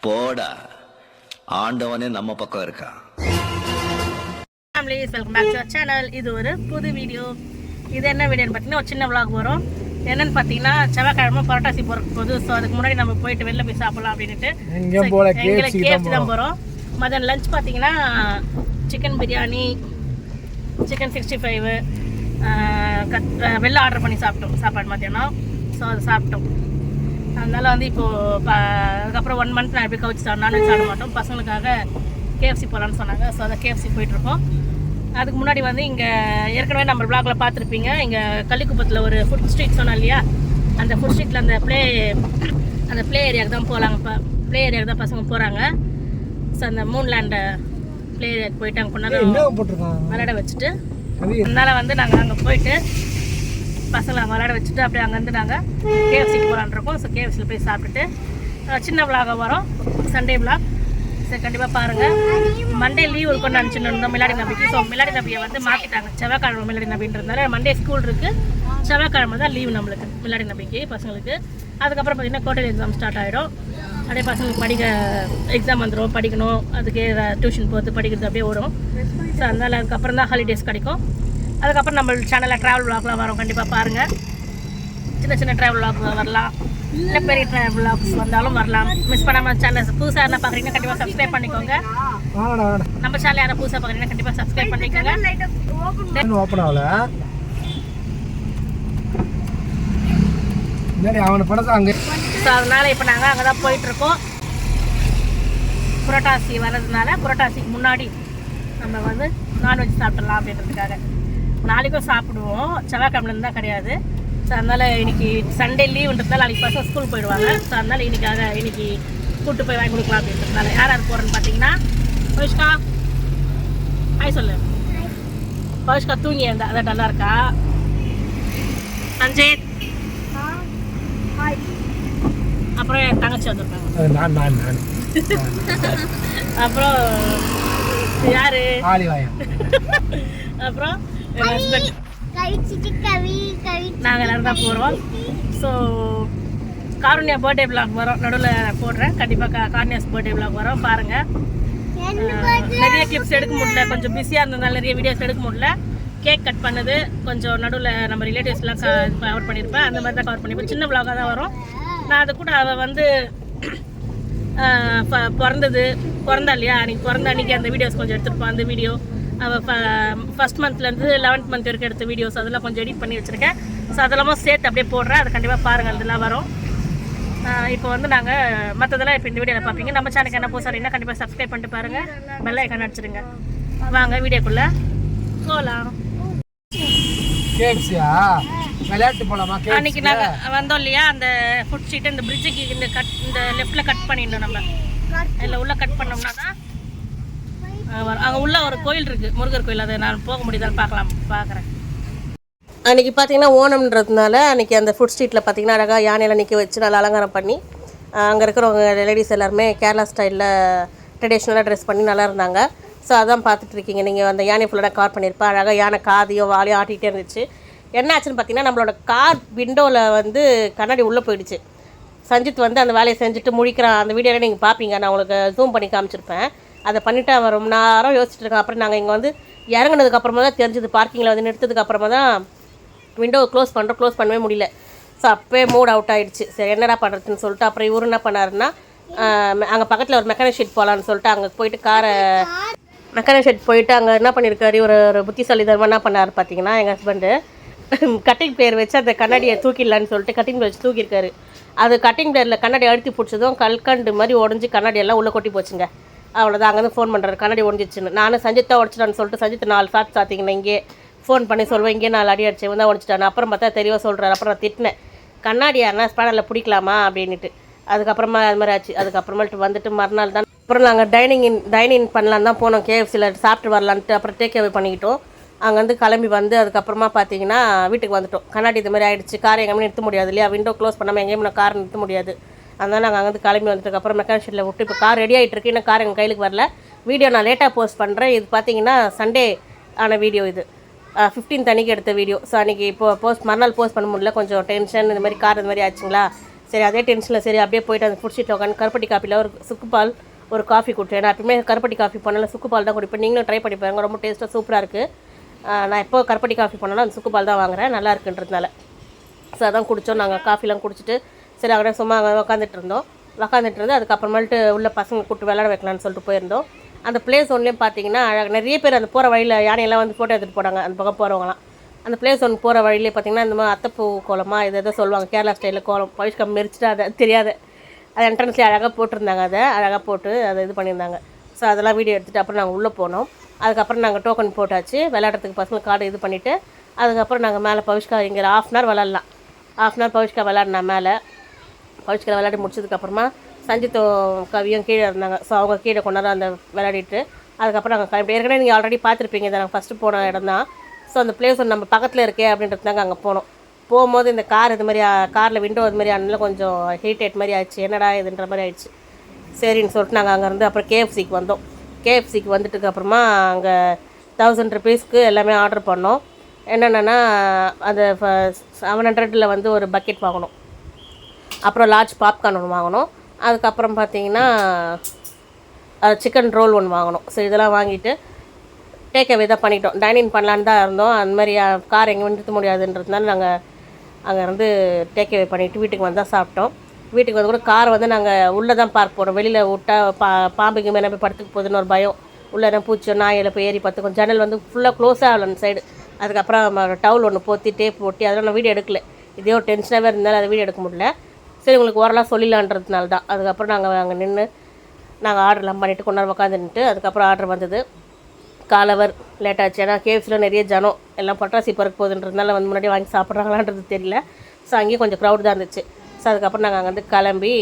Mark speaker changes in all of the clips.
Speaker 1: போடா, ஆண்டவனே நம்ம பக்கம் இருக்கா.
Speaker 2: Welcome back to channel. இது ஒரு புது வீடியோ. இது என்ன வீடியோன்னு பார்த்தீங்கன்னா ஒரு சின்ன vlog வரும். என்னன்னு பார்த்தீங்கன்னா செவ்வாய்க்கிழமை புரட்டாசி போது. ஸோ அதுக்கு முன்னாடி நம்ம போயிட்டு வெளில போய் சாப்பிடலாம் அப்படின்ட்டு எங்களுக்கு கேஎஃப்சி தான் போகிறோம். மதியம் லஞ்ச் பார்த்தீங்கன்னா சிக்கன் பிரியாணி, சிக்கன் 65 வெளில ஆர்டர் பண்ணி சாப்பிட்டோம் சாப்பாடு மத்தியானம். ஸோ அது சாப்பிட்டோம். அதனால் வந்து இப்போது அதுக்கப்புறம் 1 மந்த் நான் எப்படி கவுச்சு நான்வெஜ் சாப்பிட மாட்டோம். பசங்களுக்காக கேஎஃப்சி போகலான்னு சொன்னாங்க. ஸோ அதை கேஎஃப்சி போயிட்டுருக்கோம். அதுக்கு முன்னாடி வந்து இங்கே ஏற்கனவே நம்ம வ்ளாகில் பார்த்துருப்பீங்க. இங்கே கள்ளிக்குப்பத்தில் ஒரு ஃபுட் ஸ்ட்ரீட் சொன்னோம் இல்லையா, அந்த ஃபுட் ஸ்ட்ரீட்டில் அந்த ப்ளே ஏரியாவுக்கு தான் போகலாங்க. ப்ளே ஏரியாவுக்கு தான் பசங்க போகிறாங்க. ஸோ அந்த மூன்லேண்டு ப்ளே ஏரியாவுக்கு போயிட்டு அங்கே கொண்டாந்து விளையாட வச்சுட்டு, அதனால் வந்து நாங்கள் அங்கே போயிட்டு பசங்களை அங்கே விளையாட வச்சுட்டு அப்படியே அங்கேருந்து நாங்கள் கேஎஃப்சிக்கு போகலான்ருக்கோம். ஸோ கேஎஃப்சியில் போய் சாப்பிட்டுட்டு சின்ன விளாகாக வரோம், சண்டே விளாக். சரி, கண்டிப்பாக பாருங்கள். மண்டே லீவ் இருக்கும்னு நினச்சிட்டு இருந்தோம் மிலாடி நபிக்கு. ஸோ மிலாடி நபியை வந்து மாற்றிட்டாங்க. செவ்வாய்க்கிழமை மிலாடி நபின்றதுனால மண்டே ஸ்கூல் இருக்குது, செவ்வாய்க்கிழமை தான் லீவ் நம்மளுக்கு மிலாடி நபிக்கு பசங்களுக்கு. அதுக்கப்புறம் பார்த்திங்கன்னா குவார்டர்லி எக்ஸாம் ஸ்டார்ட் ஆகிடும். அப்படியே பசங்களுக்கு எக்ஸாம் வந்துடும், படிக்கணும், அதுக்கே டியூஷன் போகிறது படிக்கிறது அப்படியே வரும். ஸோ அதனால் அதுக்கப்புறம் தான் ஹாலிடேஸ் கிடைக்கும். அதுக்கப்புறம் நம்ம சேனலில் ட்ராவல் விளாக்லாம் வரும், கண்டிப்பாக பாருங்கள். சின்ன சின்ன ட்ராவல் விளாக் வரலாம், இல்லை பெரிய ட்ராவல் விளாக்ஸ் வந்தாலும் வரலாம். மிஸ் பண்ணாமல் சேனல் புதுசாக என்ன பார்க்குறீங்கன்னா கண்டிப்பாக சப்ஸ்கிரைப் பண்ணிக்கோங்க. நம்ம சேனல் யாரும் புதுசாக பார்க்குறீங்கன்னா கண்டிப்பாக சப்ஸ்கிரைப் பண்ணிக்கோங்க.
Speaker 3: ஓப்பன் ஆகல அவனை படத்தை அங்கே.
Speaker 2: ஸோ அதனால் இப்போ நாங்கள் அங்கே தான் போயிட்டுருக்கோம். புரட்டாசி வர்றதுனால புரட்டாசிக்கு முன்னாடி நம்ம வந்து நான்வெஜ் சாப்பிடலாம் அப்படின்றதுக்காக. நாளைக்கும் சாப்பிடுவோம், செவ்வாய்க்கிழமைலேருந்து தான் கிடையாது. ஸோ அதனால் இன்றைக்கி சண்டே லீவுன்றதுனால நாளைக்கு பசங்க ஸ்கூல் போயிடுவாங்க. ஸோ அதனால் இன்றைக்கி கூப்பிட்டு போய் வாங்கி கொடுக்கலாம் அப்படின்றதுனால. யார் யார் போகிறேன்னு பார்த்தீங்கன்னா பவிஷ்கா ஹாய் சொல்லு. பவிஷ்கா தூங்கி இருந்தா அதான் நல்லா இருக்கா. சஞ்சய், அப்புறம் என் தங்கச்சி வந்திருக்காங்க. அப்புறம் யாரு, அப்புறம் என் ஹஸ்பண்ட். நாங்கள் எல்லாரும் தான் போகிறோம். ஸோ காருண்யா பர்த்டே விளாக் வரோம், நடுவில் போடுறேன் கண்டிப்பாக. காருண்யாஸ் பர்த்டே விளாக் வரோம், பாருங்கள். நிறைய கிளிப்ஸ் எடுக்க முடியல, கொஞ்சம் பிஸியாக இருந்ததுனால நிறைய வீடியோஸ் எடுக்க முடியல. கேக் கட் பண்ணது கொஞ்சம் நடுவில் நம்ம ரிலேட்டிவ்ஸ்லாம் கவர் பண்ணியிருப்பேன், அந்த மாதிரி தான் கவர் பண்ணியிருப்பேன். சின்ன விளாகாக தான் வரும். நான் அது கூட அவள் வந்து பிறந்தா இல்லையா, அன்றைக்கி பிறந்த அன்றைக்கி அந்த வீடியோஸ் கொஞ்சம் எடுத்துருப்போம். அந்த வீடியோ அவள் ஃபஸ்ட் மந்த்லேருந்து 11th மந்த் வரைக்கும் எடுத்த வீடியோஸ் அதெல்லாம் கொஞ்சம் எடிட் பண்ணி வச்சுருக்கேன். ஸோ அதெல்லாம் சேர்த்து அப்படியே போடுறேன், அது கண்டிப்பாக பாருங்கள், இதெல்லாம் வரும். இப்போ வந்து நாங்கள் மற்றதெல்லாம் இப்போ இந்த வீடியோவில் பார்ப்பீங்க. நம்ம சேனலுக்கு என்ன போசாரிங்கன்னா கண்டிப்பாக சப்ஸ்கிரைப் பண்ணிட்டு பாருங்கள், பெல் ஐக்கான் அடிச்சிடுங்க. வாங்க வீடியோக்குள்ளே போகலாம்.
Speaker 3: விளையாட்டு போகலாமா?
Speaker 2: அன்றைக்கி நாங்கள் வந்தோம் இல்லையா, அந்த ஃபுட் ஸ்ட்ரீட்டு இந்த பிரிட்ஜுக்கு இந்த லெஃப்ட்டில் கட் பண்ணிடணும். நம்ம இதில் உள்ளே கட் பண்ணோம்னா தான் அங்கே உள்ள ஒரு கோயில் இருக்குது, முருகர் கோயில். அதை நான் போக முடியுதான்னு பார்க்குறேன். அன்றைக்கி பார்த்தீங்கன்னா ஓணம்ன்றதுனால அன்றைக்கி அந்த ஃபுட் ஸ்ட்ரீட்டில் பார்த்தீங்கன்னா அழகாக யானையெல்லாம் நிற்க வச்சு நல்லா அலங்காரம் பண்ணி அங்கே இருக்கிறவங்க லேடிஸ் எல்லாருமே கேரளா ஸ்டைலில் ட்ரெடிஷ்னலாக ட்ரெஸ் பண்ணி நல்லா இருந்தாங்க. ஸோ அதான் பார்த்துட்ருக்கீங்க நீங்கள். அந்த யானை ஃபுல்லாக கவர் பண்ணியிருப்பேன். அழகாக யானை காதையும் வாலையும் ஆட்டிகிட்டே இருந்துச்சு. என்ன ஆச்சுன்னு பார்த்தீங்கன்னா நம்மளோட கார் விண்டோவில் வந்து கண்ணாடி உள்ளே போயிடுச்சு. சஞ்சித் வந்து அந்த வேலையை செஞ்சுட்டு முழிக்கிறான். அந்த வீடியோவில் நீங்கள் பார்ப்பீங்க, நான் உங்களுக்கு ஜூம் பண்ணி காமிச்சிருப்பேன். அதை பண்ணிவிட்டு அவன் ரொம்ப நேரம் யோசிச்சுட்டு இருக்கான். அப்புறம் நாங்கள் இங்கே வந்து இறங்குனதுக்கப்புறமா தான் தெரிஞ்சது, பார்க்கிங்கில் வந்து நிறுத்ததுக்கப்புறமா தான் விண்டோவை க்ளோஸ் பண்ணவே முடியல. ஸோ அப்போயே மூட் அவுட் ஆகிடுச்சு. சரி என்னடா பண்ணுறதுன்னு சொல்லிட்டு அப்புறம் இவரு என்ன பண்ணாருன்னா, அங்கே பக்கத்தில் ஒரு மெக்கானிக் ஷெட் போகலான்னு சொல்லிட்டு அங்கே போயிட்டு மெக்கானிக் ஷெட் போயிட்டு அங்கே என்ன பண்ணியிருக்காரு, ஒரு புத்திசாலி தர்மம் என்ன பண்ணார் பார்த்தீங்கன்னா, எங்கள் ஹஸ்பண்டு கட்டிங் பிளேயர் வச்சு அந்த கண்ணாடியை தூக்கிடலான்னு சொல்லிட்டு கட்டிங் பிளேயர் வச்சு தூக்கியிருக்காரு. அது கட்டிங் பிளேயரில் கண்ணாடி அழுத்தி பிடிச்சதும் கல்கண்டு மாதிரி உடஞ்சி கண்ணாடியெல்லாம் உள்ளே கொட்டி போச்சுங்க. அவ்வளோதான். அங்கேருந்து ஃபோன் பண்ணுறாரு கண்ணாடி உடஞ்சிச்சுன்னு. நானும் சஞ்சித் தான் உடச்சிட்டான்னு சொல்லிட்டு சஞ்சித் 4 சாத்திங்கன்னா இங்கே ஃபோன் பண்ணி சொல்லுவேன், இங்கே 4 அடி அடிச்சு தான் உடச்சிட்டான்னு. அப்புறம் பார்த்தா தெளிவாக சொல்கிறாரு. அப்புறம் நான் திட்டினேன், கண்ணாடி யாருன்னா ஸ்பேனரில் பிடிக்கலாமா அப்படின்ட்டு. அதுக்கப்புறமா அது மாதிரி ஆச்சு. அதுக்கப்புறமேட்டு வந்துட்டு மறுநாள் தான் அப்புறம் நாங்கள் டைனிங் பண்ணலான்னு தான் போனோம். கேஎஃப்சியில் சாப்பிட்டு வரலான்ட்டு அப்புறம் டேக்அவே பண்ணிக்கிட்டோம். அங்கேருந்து கிளம்பி வந்து அதுக்கப்புறமா பார்த்தீங்கன்னா வீட்டுக்கு வந்துவிட்டோம். கண்ணாடி இது மாதிரி ஆகிடுச்சு, கார் எங்கேயுமே நிறுத்த முடியாது இல்லையா, விண்டோ க்ளோஸ் பண்ணாமல் எங்கேயுமே நான் கார் நிறுத்த முடியாது. அதனால் நாங்கள் அங்கேருந்து கிளம்பி வந்ததுக்கப்புறம் மெக்கானிக் ஷெட்டில் விட்டு இப்போ கார் ரெடி ஆகிட்டு இருக்கு. இன்னும் கார் எங்கள் கையிலுக்கு வரல. வீடியோ நான் லேட்டாக போஸ்ட் பண்ணுறேன். இது பார்த்தீங்கன்னா சண்டே ஆன வீடியோ, இது 15th அன்றைக்கி எடுத்த வீடியோ. ஸோ அன்றைக்கி இப்போ மறுநாள் போஸ்ட் பண்ண முடியல, கொஞ்சம் டென்ஷன் இந்த மாதிரி கார் இந்த மாதிரி ஆச்சுங்களா. சரி அதே டென்ஷனில் சரி அப்படியே போயிட்டு அந்த ஃபுட் ஸ்ட்ரீட்டில் உட்காந்து கருப்பட்டி காப்பியில் ஒரு சுக்குப்பால் ஒரு காஃபி குடிச்சேன். நான் எப்பவுமே கருப்பட்டி காஃபி பண்ணாலும் சுக்குப்பால் தான் குடிப்பேன். நீங்களும் ட்ரை பண்ணி பாருங்க, ரொம்ப டேஸ்ட்டாக சூப்பராக இருக்குது. நான் எப்போ கருப்பட்டி காஃபி பண்ணாலும் அந்த சுக்குப்பால் தான் வாங்குறேன், நல்லா இருக்குன்றதுனால. ஸோ அதான் குடித்தோம். நாங்கள் காஃபிலாம் குடிச்சிட்டு சரி அங்கே சும்மா உட்காந்துட்டு இருந்து அதுக்கப்புறமேட்டு உள்ள பசங்க கூப்பிட்டு விளையாட வைக்கலான்னு சொல்லிட்டு போயிருந்தோம். அந்த பிளேஸ் ஒன்லேயும் பார்த்தீங்கன்னா நிறைய பேர் அந்த போகிற வழியில் யானையெல்லாம் வந்து ஃபோட்டோ எடுத்துகிட்டு போனாங்க. அந்த பக்கம் போகிறவங்களாம் அந்த பிளேஸ் ஒன்று போகிற வழியிலே பார்த்தீங்கன்னா இந்த மாதிரி அத்தைப்பூ கோலமாக எதோ சொல்லுவாங்க, கேரளா ஸ்டைலில் கோலம் பவிஷ்கா மெரிச்சிட்டு அதை தெரியாது, அது என்ட்ரன்ஸ்லேயே அழகாக போட்டிருந்தாங்க. அதை அழகாக போட்டு அதை இது பண்ணியிருந்தாங்க. ஸோ அதெல்லாம் வீடியோ எடுத்துகிட்டு அப்புறம் நாங்கள் உள்ளே போனோம். அதுக்கப்புறம் நாங்கள் டோக்கன் போட்டாச்சு, விளையாடுறதுக்கு பசங்க கார்டு இது பண்ணிவிட்டு அதுக்கப்புறம் நாங்கள் மேலே பவிஷ்கா இங்கே 1/2 hour விளாட்லாம். 1/2 hour பவிஷ்கா விளாட்னா மேலே பவிஷ்கா விளையாடி முடிச்சதுக்கப்புறமா சஞ்சித்தும் கவியும் கீழே இருந்தாங்க. ஸோ அவங்க கீழே கொண்டாந்து அந்த விளையாடிட்டு அதுக்கப்புறம் நாங்கள் கிளம்பி ஏற்கனவே நீங்கள் ஆல்ரெடி பார்த்துருப்பீங்க, இதை நாங்கள் ஃபஸ்ட்டு போன இடம் தான். ஸோ அந்த பிளேஸ் ஒன்று நம்ம பக்கத்தில் இருக்கே அப்படின்றதுனாங்க அங்கே போனோம். போகும்போது இந்த கார் இது மாதிரி காரில் விண்டோ இது மாதிரி அதனால கொஞ்சம் ஹீட்டேட் மாதிரி ஆயிடுச்சு, என்னடா இதுன்ற மாதிரி ஆயிடுச்சு. சரின்னு சொல்லிட்டு நாங்கள் அங்கேருந்து அப்புறம் கேஎஃப்சிக்கு வந்தோம். கேஎஃப்சிக்கு வந்துட்டுக்கப்புறமா அங்கே 1000 rupeesக்கு எல்லாமே ஆர்டர் பண்ணோம். என்னென்னா அந்த 700 வந்து ஒரு பக்கெட் வாங்கணும், அப்புறம் லார்ஜ் பாப்கார்ன் ஒன்று வாங்கணும், அதுக்கப்புறம் பார்த்தீங்கன்னா சிக்கன் ரோல் ஒன்று வாங்கணும். ஸோ இதெல்லாம் வாங்கிட்டு டேக் அவே தான் பண்ணிட்டோம். டைனிங் பண்ணலான்னு தான் இருந்தோம். அந்த மாதிரி கார் எங்கே நிறுத்த முடியாதுன்றதுனால நாங்கள் அங்கே இருந்து டேக் அவே பண்ணிவிட்டு வீட்டுக்கு வந்தால் சாப்பிட்டோம். வீட்டுக்கு வந்து கூட கார் வந்து நாங்கள் உள்ளே தான் பார்க் போகிறோம். வெளியில் விட்டால் பாம்புக்கு மேலே போய் படுத்துக்கு போகுதுன்னு ஒரு பயம். உள்ளே பூச்சி நாயில் போய் ஏறி பார்த்துக்கும். ஜன்னல் வந்து ஃபுல்லாக க்ளோஸாக ஆகல அந்த சைடு. அதுக்கப்புறம் டவுல் ஒன்று போற்றி டேப் போட்டி அதெல்லாம் நான் வீடியோ எடுக்கல. இதே ஒரு டென்ஷனாகவே இருந்தாலும் அதை வீடியோ எடுக்க முடியல. சரி உங்களுக்கு ஓரளவு சொல்லிடலான்றதுனால தான். அதுக்கப்புறம் நாங்கள் அங்கே நின்று நாங்கள் ஆர்டர்லாம் பண்ணிவிட்டு கொண்டாந்து உட்காந்துட்டு அதுக்கப்புறம் ஆர்டர் வந்தது. காலவர் லேட் ஆச்சு, ஏன்னா கேஎஃப்சியில் நிறைய ஜனம் எல்லாம் பட்டாசி பறக்க போகுதுன்றதுனால வந்து முன்னாடி வாங்கி சாப்பிட்றாங்களான்றது தெரியல. ஸோ அங்கேயும் கொஞ்சம் க்ரௌட் தான் இருந்துச்சு. ஸோ அதுக்கப்புறம் நாங்கள் அங்கே வந்து கிளம்பி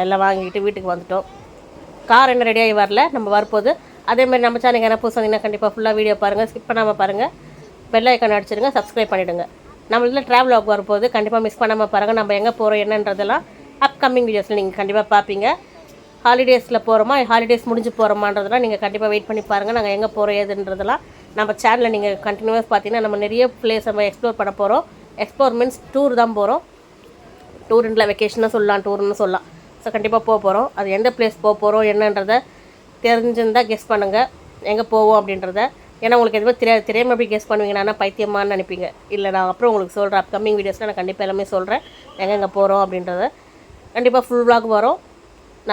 Speaker 2: எல்லாம் வாங்கிக்கிட்டு வீட்டுக்கு வந்துவிட்டோம். கார் என்ன ரெடியாகி வரல, நம்ம வரப்போகுது. அதேமாதிரி நம்ம சேனல் என்ன புதுசு வந்தீங்கன்னா கண்டிப்பாக ஃபுல்லாக வீடியோ பாருங்கள், ஸ்கிப் பண்ணாமல் பாருங்கள், பெல் ஐக்கான் அடிச்சிடுங்க, சப்ஸ்கிரைப் பண்ணிவிடுங்க. நம்ம இதில் ட்ராவல் வாக் வரப்போகுது, கண்டிப்பாக மிஸ் பண்ணாமல் பாருங்கள். நம்ம எங்கே போகிறோம் என்னன்றதெல்லாம் அப்கமிங் வீடியோஸில் நீங்கள் கண்டிப்பாக பார்ப்பீங்க. ஹாலிடேஸில் போகிறோமா ஹாலிடேஸ் முடிஞ்சு போகிறோமான்றதெல்லாம் நீங்கள் கண்டிப்பாக வெயிட் பண்ணி பாருங்கள். நாங்கள் எங்கே போகிறோம் ஏதுன்றதெல்லாம் நம்ம சேனலில் நீங்கள் கண்டினியூஸ் பார்த்தீங்கன்னா நம்ம நிறைய பிளேஸ் நம்ம எக்ஸ்ப்ளோர் பண்ண போகிறோம். எக்ஸ்ப்ளோர் மீன்ஸ் டூர் தான் போகிறோம். டூருன்ற வெக்கேஷனாக சொல்லலாம், டூர்னு சொல்லலாம். ஸோ கண்டிப்பாக போக போகிறோம். அது எந்த பிளேஸ் போக போகிறோம் என்னன்றதை தெரிஞ்சிருந்தால் கெஸ் பண்ணுங்கள் எங்கே போவோம் அப்படின்றத. ஏன்னா உங்களுக்கு எதுவுமே தெரியாமல் எப்படி கெஸ் பண்ணுவீங்கன்னா பைத்தியமானு நினைப்பீங்க. இல்லை நான் அப்புறம் உங்களுக்கு சொல்கிறேன், அப்கமிங் வீடியோஸில் நான் கண்டிப்பாக எல்லாமே சொல்கிறேன் எங்கே போகிறோம் அப்படின்றத. கண்டிப்பாக ஃபுல் vlog வரும்.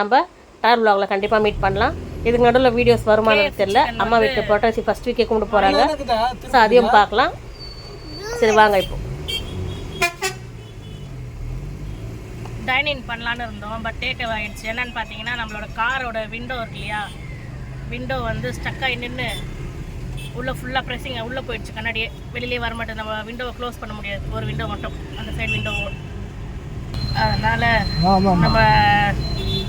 Speaker 2: நம்ம டார் vlogல கண்டிப்பாக மீட் பண்ணலாம். இதுக்கு நடுவில் வீடியோஸ் வருமானு தெரியல. அம்மா வீட்டு புரட்டாசி ஃபஸ்ட் வீக்கே கும்பிட்டு போகிறாங்க. ஸோ அதையும் பார்க்கலாம். சரி வாங்க இப்போ டைனிங் பண்ணலான்னு இருந்தோம். பட் டேக் அவே ஆகிடுச்சு. என்னென்னு பார்த்தீங்கன்னா நம்மளோட காரோட விண்டோ இருக்கு இல்லையா, விண்டோ வந்து ஸ்டக்காகி நின்று உள்ளே ஃபுல்லாக ப்ரெஸ்ஸிங் உள்ளே போயிடுச்சு. கண்ணாடியே வெளியிலே வர மாட்டேன். நம்ம விண்டோவை க்ளோஸ் பண்ண முடியாது, ஒரு விண்டோ மட்டும் அந்த சைடு விண்டோ. அதனால் நம்ம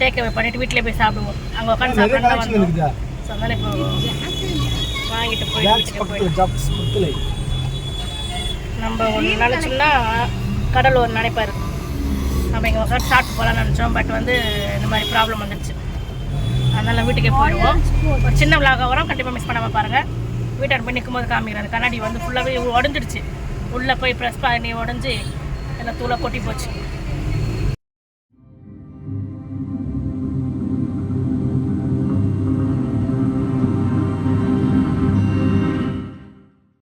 Speaker 2: டேக் அவே பண்ணிவிட்டு வீட்டிலே போய் சாப்பிடுவோம். அங்கே உட்காந்து சாப்பிட்றதா வந்தோம். ஸோ அதனால் இப்போ வாங்கிட்டு போய் வீட்டுக்கு போய் நம்ம ஒன்று நினச்சோம்னா கடல் ஒரு நினைப்பாரு. நம்ம இங்கே உட்காந்து சாப்பிட்டு போகலான்னு நினச்சோம். பட் வந்து இந்த மாதிரி ப்ராப்ளம் வந்துடுச்சு. அதனால் வீட்டுக்கே போயிடுவோம். ஒரு சின்ன விலாக வரும், கண்டிப்பாக மிஸ் பண்ணாமல் பாருங்கள். வீட்டார் போய் நிற்கும் போது காமிக்கிறேன். அந்த கண்ணாடி வந்து ஃபுல்லாகவே உடஞ்சிடுச்சு. உள்ளே போய் ப்ரெஸ் பண்ணி உடஞ்சி எல்லாம் தூளாக கொட்டி போச்சு.